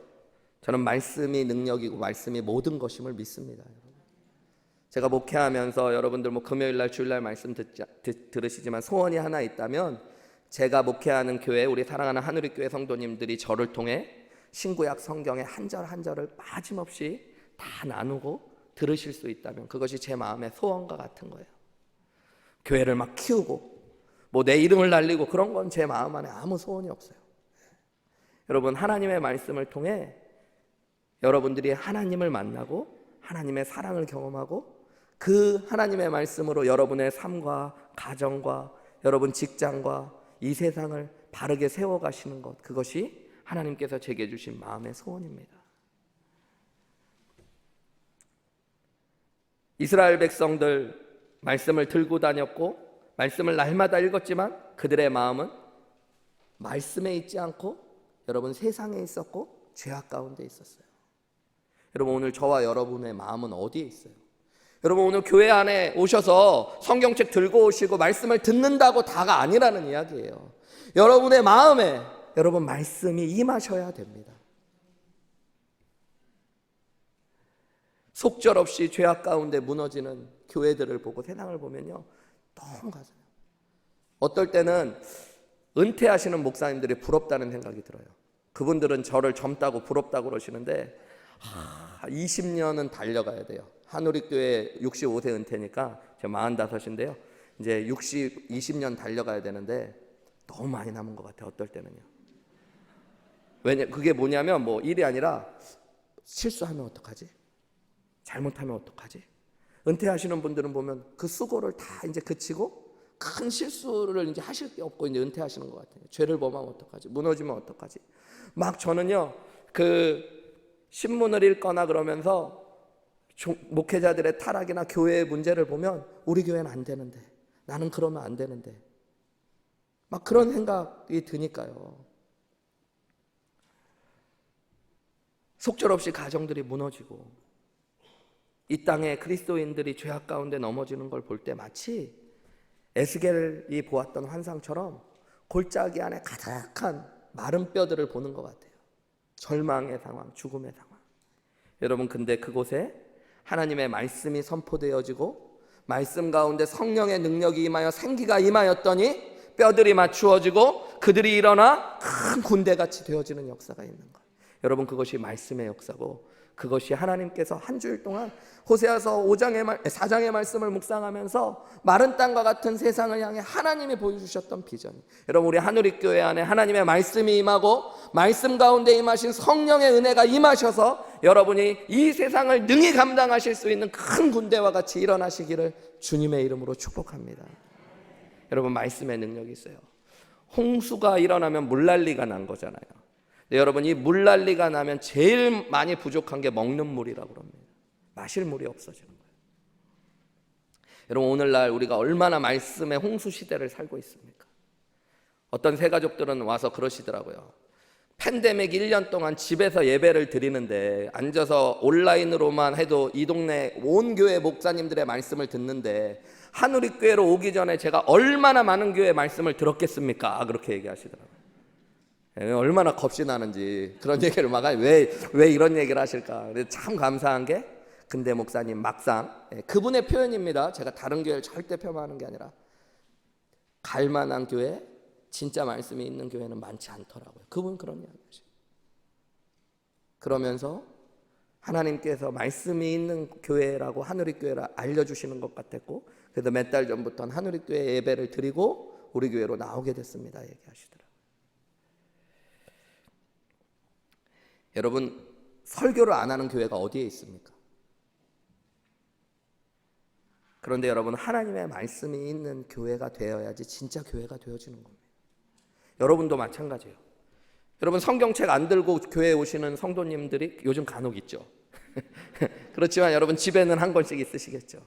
저는 말씀이 능력이고 말씀이 모든 것임을 믿습니다. 제가 목회하면서 여러분들 금요일날 주일날 말씀 들으시지만 소원이 하나 있다면, 제가 목회하는 교회, 우리 사랑하는 한우리교회 성도님들이 저를 통해 신구약 성경의 한 절 한 절을 빠짐없이 다 나누고 들으실 수 있다면 그것이 제 마음의 소원과 같은 거예요. 교회를 막 키우고 내 이름을 날리고 그런 건 제 마음 안에 아무 소원이 없어요. 여러분, 하나님의 말씀을 통해 여러분들이 하나님을 만나고 하나님의 사랑을 경험하고 그 하나님의 말씀으로 여러분의 삶과 가정과 여러분 직장과 이 세상을 바르게 세워가시는 것, 그것이 하나님께서 제게 주신 마음의 소원입니다. 이스라엘 백성들 말씀을 들고 다녔고 말씀을 날마다 읽었지만 그들의 마음은 말씀에 있지 않고 여러분 세상에 있었고 죄악 가운데 있었어요. 여러분, 오늘 저와 여러분의 마음은 어디에 있어요? 여러분, 오늘 교회 안에 오셔서 성경책 들고 오시고 말씀을 듣는다고 다가 아니라는 이야기예요. 여러분의 마음에 여러분 말씀이 임하셔야 됩니다. 속절없이 죄악 가운데 무너지는 교회들을 보고 세상을 보면요, 너무 가슴 어떨 때는 은퇴하시는 목사님들이 부럽다는 생각이 들어요. 그분들은 저를 젊다고 부럽다고 그러시는데 20년은 달려가야 돼요. 한우리교회 65세 은퇴니까 제가 45인데요. 이제 20년 달려가야 되는데 너무 많이 남은 것 같아요. 어떨 때는요. 그게 뭐냐면 일이 아니라 실수하면 어떡하지? 잘못하면 어떡하지? 은퇴하시는 분들은 보면 그 수고를 다 이제 그치고 큰 실수를 이제 하실 게 없고 이제 은퇴하시는 것 같아요. 죄를 범하면 어떡하지? 무너지면 어떡하지? 막 저는요, 그 신문을 읽거나 그러면서 목회자들의 타락이나 교회의 문제를 보면 우리 교회는 안 되는데, 나는 그러면 안 되는데, 막 그런 생각이 드니까요. 속절없이 가정들이 무너지고 이 땅에 그리스도인들이 죄악 가운데 넘어지는 걸 볼 때 마치 에스겔이 보았던 환상처럼 골짜기 안에 가득한 마른 뼈들을 보는 것 같아요. 절망의 상황, 죽음의 상황. 여러분, 근데 그곳에 하나님의 말씀이 선포되어지고 말씀 가운데 성령의 능력이 임하여 생기가 임하였더니 뼈들이 맞추어지고 그들이 일어나 큰 군대같이 되어지는 역사가 있는 거예요. 여러분, 그것이 말씀의 역사고 그것이 하나님께서 한 주일 동안 호세아서 4장의 말씀을 묵상하면서 마른 땅과 같은 세상을 향해 하나님이 보여주셨던 비전이, 여러분 우리 한우리교회 안에 하나님의 말씀이 임하고 말씀 가운데 임하신 성령의 은혜가 임하셔서 여러분이 이 세상을 능히 감당하실 수 있는 큰 군대와 같이 일어나시기를 주님의 이름으로 축복합니다. 여러분 말씀의 능력이 있어요. 홍수가 일어나면 물난리가 난 거잖아요. 근데 여러분 이 물난리가 나면 제일 많이 부족한 게 먹는 물이라고 합니다. 마실 물이 없어지는 거예요. 여러분 오늘날 우리가 얼마나 말씀의 홍수 시대를 살고 있습니까? 어떤 새 가족들은 와서 그러시더라고요. 팬데믹 1년 동안 집에서 예배를 드리는데 앉아서 온라인으로만 해도 이 동네 온 교회 목사님들의 말씀을 듣는데 한우리교회로 오기 전에 제가 얼마나 많은 교회 말씀을 들었겠습니까? 그렇게 얘기하시더라고요. 얼마나 겁이 나는지 그런 얘기를 막 왜 이런 얘기를 하실까. 참 감사한 게 근데 목사님 막상 그분의 표현입니다. 제가 다른 교회를 절대 폄하하는 게 아니라 갈만한 교회, 진짜 말씀이 있는 교회는 많지 않더라고요. 그분 그런 이야기 하시죠. 그러면서 하나님께서 말씀이 있는 교회라고 한우리교회를 알려주시는 것 같았고, 그래서 몇 달 전부터는 한우리교회 예배를 드리고 우리 교회로 나오게 됐습니다 얘기하시더라고요. 여러분 설교를 안 하는 교회가 어디에 있습니까? 그런데 여러분 하나님의 말씀이 있는 교회가 되어야지 진짜 교회가 되어지는 겁니다. 여러분도 마찬가지예요. 여러분 성경책 안 들고 교회에 오시는 성도님들이 요즘 간혹 있죠. 그렇지만 여러분 집에는 한 권씩 있으시겠죠.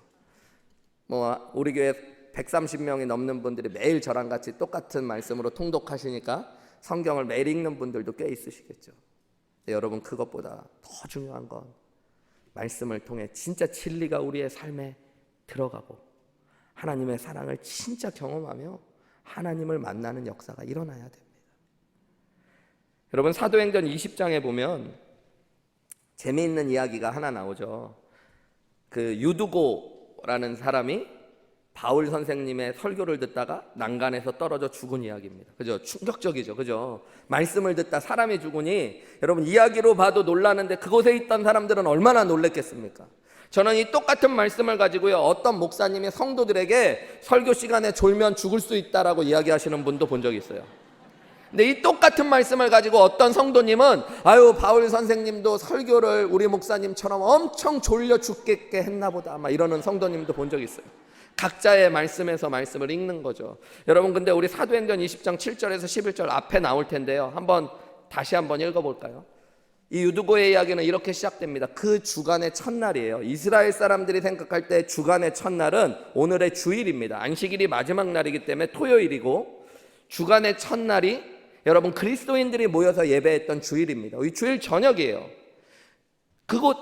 뭐 우리 교회 130명이 넘는 분들이 매일 저랑 같이 똑같은 말씀으로 통독하시니까 성경을 매일 읽는 분들도 꽤 있으시겠죠. 근데 여러분 그것보다 더 중요한 건 말씀을 통해 진짜 진리가 우리의 삶에 들어가고 하나님의 사랑을 진짜 경험하며 하나님을 만나는 역사가 일어나야 됩니다. 여러분 사도행전 20장에 보면 재미있는 이야기가 하나 나오죠. 그 유두고라는 사람이 바울 선생님의 설교를 듣다가 난간에서 떨어져 죽은 이야기입니다. 그죠? 충격적이죠. 그죠? 말씀을 듣다 사람이 죽으니 여러분 이야기로 봐도 놀라는데 그곳에 있던 사람들은 얼마나 놀랬겠습니까? 저는 이 똑같은 말씀을 가지고요, 어떤 목사님이 성도들에게 설교 시간에 졸면 죽을 수 있다라고 이야기하시는 분도 본 적이 있어요. 근데 이 똑같은 말씀을 가지고 어떤 성도님은 아유 바울 선생님도 설교를 우리 목사님처럼 엄청 졸려 죽겠게 했나 보다 막 이러는 성도님도 본 적이 있어요. 각자의 말씀에서 말씀을 읽는 거죠. 여러분 근데 우리 사도행전 20장 7절에서 11절 앞에 나올 텐데요, 다시 한번 읽어볼까요? 이 유두고의 이야기는 이렇게 시작됩니다. 그 주간의 첫날이에요. 이스라엘 사람들이 생각할 때 주간의 첫날은 오늘의 주일입니다. 안식일이 마지막 날이기 때문에 토요일이고, 주간의 첫날이 여러분 그리스도인들이 모여서 예배했던 주일입니다. 이 주일 저녁이에요.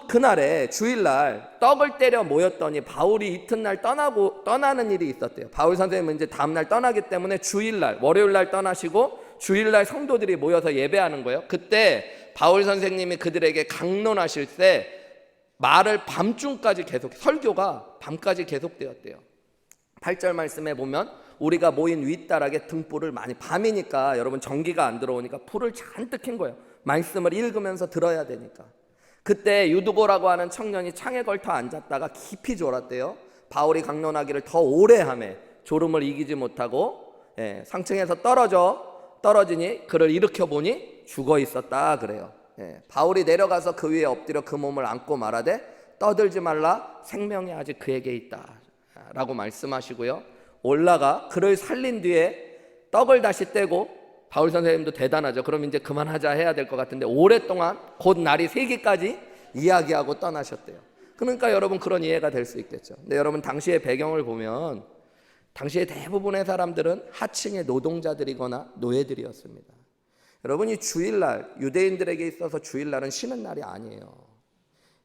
그날에 주일날 떡을 때려 모였더니 바울이 이튿날 떠나는 일이 있었대요. 바울 선생님은 이제 다음날 떠나기 때문에 주일날, 월요일날 떠나시고 주일날 성도들이 모여서 예배하는 거예요. 그때 바울 선생님이 그들에게 강론하실 때 말을 밤중까지 계속, 설교가 밤까지 계속되었대요. 8절 말씀에 보면 우리가 모인 윗다락에 등불을 많이, 밤이니까 여러분 전기가 안 들어오니까 불을 잔뜩 킨 거예요. 말씀을 읽으면서 들어야 되니까. 그때 유두고라고 하는 청년이 창에 걸터 앉았다가 깊이 졸았대요. 바울이 강론하기를 더 오래 하며 졸음을 이기지 못하고 상층에서 떨어지니 그를 일으켜 보니 죽어 있었다 그래요. 바울이 내려가서 그 위에 엎드려 그 몸을 안고 말하되 떠들지 말라, 생명이 아직 그에게 있다 라고 말씀하시고요, 올라가 그를 살린 뒤에 떡을 다시 떼고, 바울 선생님도 대단하죠. 그럼 이제 그만하자 해야 될 것 같은데 오랫동안 곧 날이 새기까지 이야기하고 떠나셨대요. 그러니까 여러분 그런 이해가 될 수 있겠죠. 근데 여러분 당시의 배경을 보면 당시의 대부분의 사람들은 하층의 노동자들이거나 노예들이었습니다. 여러분 이 주일날, 유대인들에게 있어서 주일날은 쉬는 날이 아니에요.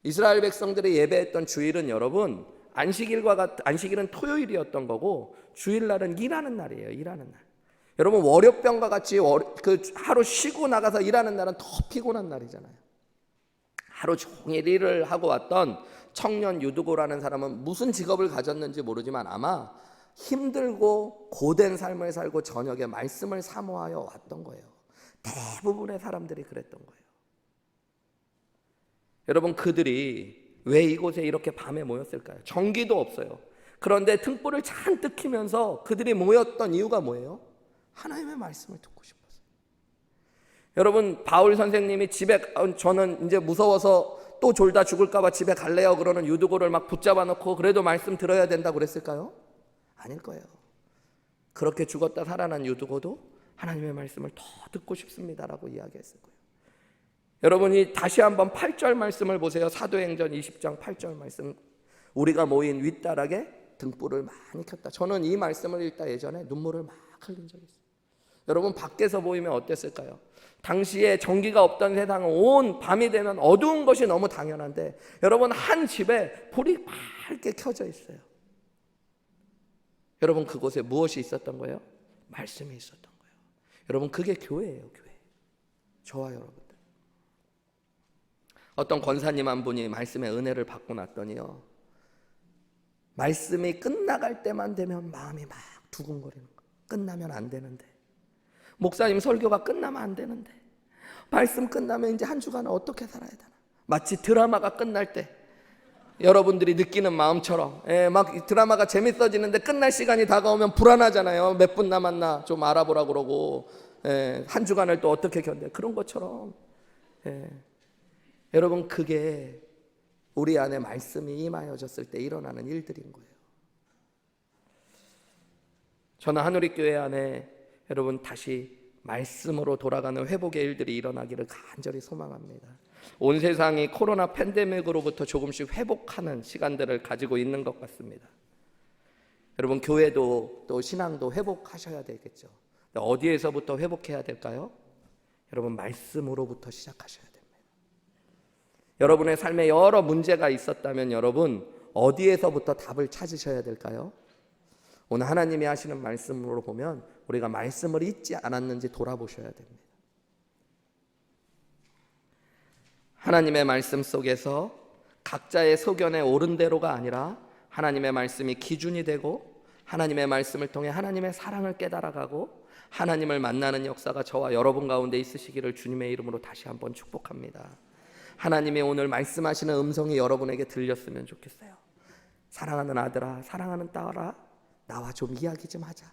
이스라엘 백성들이 예배했던 주일은 여러분 안식일은 토요일이었던 거고 주일날은 일하는 날이에요. 일하는 날. 여러분 월요병과 같이 하루 쉬고 나가서 일하는 날은 더 피곤한 날이잖아요. 하루 종일 일을 하고 왔던 청년 유두고라는 사람은 무슨 직업을 가졌는지 모르지만 아마 힘들고 고된 삶을 살고 저녁에 말씀을 사모하여 왔던 거예요. 대부분의 사람들이 그랬던 거예요. 여러분, 그들이 왜 이곳에 이렇게 밤에 모였을까요? 전기도 없어요. 그런데 등불을 잔뜩 켜면서 그들이 모였던 이유가 뭐예요? 하나님의 말씀을 듣고 싶었어요. 여러분, 바울 선생님이 집에, 저는 이제 무서워서 또 졸다 죽을까 봐 집에 갈래요 그러는 유두고를 막 붙잡아 놓고 그래도 말씀 들어야 된다고 그랬을까요? 아닐 거예요. 그렇게 죽었다 살아난 유두고도 하나님의 말씀을 더 듣고 싶습니다라고 이야기했을 거예요. 여러분이 다시 한번 8절 말씀을 보세요. 사도행전 20장 8절 말씀. 우리가 모인 윗다락에 등불을 많이 켰다. 저는 이 말씀을 읽다 예전에 눈물을 막 흘린 적이 있어요. 여러분, 밖에서 보이면 어땠을까요? 당시에 전기가 없던 세상은 온 밤이 되면 어두운 것이 너무 당연한데, 여러분, 한 집에 불이 밝게 켜져 있어요. 여러분, 그곳에 무엇이 있었던 거예요? 말씀이 있었던 거예요. 여러분, 그게 교회예요. 교회. 저와 여러분들. 어떤 권사님 한 분이 말씀의 은혜를 받고 났더니요, 말씀이 끝나갈 때만 되면 마음이 막 두근거리는 거예요. 끝나면 안 되는데, 목사님 설교가 끝나면 안 되는데, 말씀 끝나면 이제 한 주간을 어떻게 살아야 되나. 마치 드라마가 끝날 때 여러분들이 느끼는 마음처럼, 막 드라마가 재밌어지는데 끝날 시간이 다가오면 불안하잖아요. 몇 분 남았나 좀 알아보라 그러고, 한 주간을 또 어떻게 견뎌. 그런 것처럼, 여러분, 그게 우리 안에 말씀이 임하여졌을 때 일어나는 일들인 거예요. 저는 한우리교회 안에 여러분 다시 말씀으로 돌아가는 회복의 일들이 일어나기를 간절히 소망합니다. 온 세상이 코로나 팬데믹으로부터 조금씩 회복하는 시간들을 가지고 있는 것 같습니다. 여러분, 교회도 또 신앙도 회복하셔야 되겠죠. 어디에서부터 회복해야 될까요? 여러분, 말씀으로부터 시작하셔야 됩니다. 여러분의 삶에 여러 문제가 있었다면 여러분, 어디에서부터 답을 찾으셔야 될까요? 오늘 하나님이 하시는 말씀으로 보면 우리가 말씀을 잊지 않았는지 돌아보셔야 됩니다. 하나님의 말씀 속에서 각자의 소견에 옳은 대로가 아니라 하나님의 말씀이 기준이 되고, 하나님의 말씀을 통해 하나님의 사랑을 깨달아가고 하나님을 만나는 역사가 저와 여러분 가운데 있으시기를 주님의 이름으로 다시 한번 축복합니다. 하나님이 오늘 말씀하시는 음성이 여러분에게 들렸으면 좋겠어요. 사랑하는 아들아, 사랑하는 딸아, 나와 좀 이야기 좀 하자.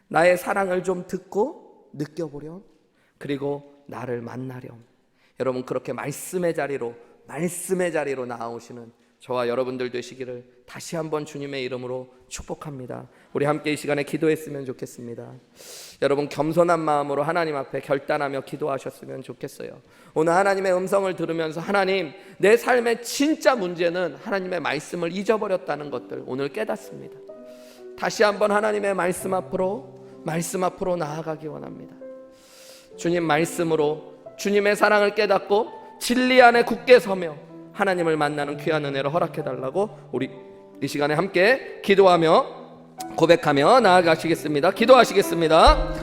나의 사랑을 좀 듣고 느껴보렴. 그리고 나를 만나렴. 여러분, 그렇게 말씀의 자리로 나아오시는 저와 여러분들 되시기를 다시 한번 주님의 이름으로 축복합니다. 우리 함께 이 시간에 기도했으면 좋겠습니다. 여러분, 겸손한 마음으로 하나님 앞에 결단하며 기도하셨으면 좋겠어요. 오늘 하나님의 음성을 들으면서 하나님, 내 삶의 진짜 문제는 하나님의 말씀을 잊어버렸다는 것들 오늘 깨닫습니다. 다시 한번 하나님의 말씀 앞으로 나아가기 원합니다. 주님 말씀으로 주님의 사랑을 깨닫고 진리 안에 굳게 서며 하나님을 만나는 귀한 은혜를 허락해달라고 우리 이 시간에 함께 기도하며 고백하며 나아가시겠습니다. 기도하시겠습니다.